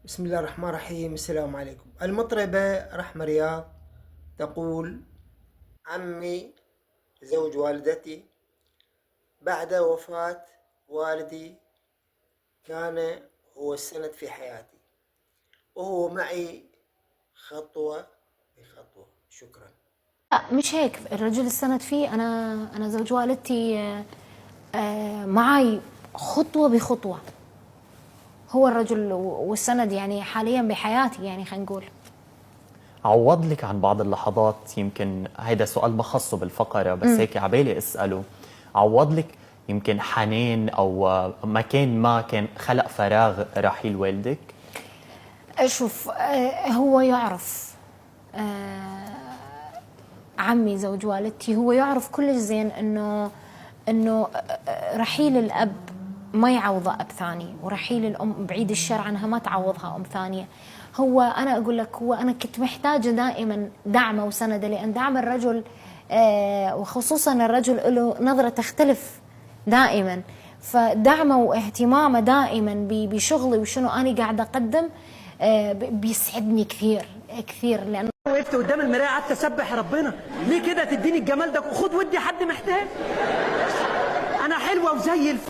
بسم الله الرحمن الرحيم. السلام عليكم. المطربة رحمة رياض تقول: عمي زوج والدتي بعد وفاة والدي كان هو السند في حياتي، وهو معي خطوة بخطوة. شكرا. لا، مش هيك. الرجل السند فيه أنا زوج والدتي، معي خطوة بخطوة. هو الرجل والسند يعني حاليا بحياتي، يعني خلينا نقول. عوض لك عن بعض اللحظات، يمكن هيدا سؤال ما خصه بالفقرة بس هيك عبالي اسأله. عوض لك يمكن حنين او مكان ما كان خلق فراغ رحيل والدك؟ شوف، هو يعرف، عمي زوج والدتي هو يعرف كل زين انه رحيل الاب ما يعوضه اب ثاني، ورحيل الام بعيد الشر عنها ما تعوضها ام ثانيه. هو انا اقول لك، هو انا كنت محتاجه دائما دعمه وسنده، لان دعم الرجل وخصوصا الرجل له نظره تختلف دائما. فدعمه واهتمامه دائما بشغلي وشنو انا قاعده اقدم بيسعدني كثير كثير، لان وقفت قدام المرايه قعدت اسبح ربنا. ليه كده تديني الجمال ده؟ خد ودي حد محتاج. انا حلوه وزي الفل.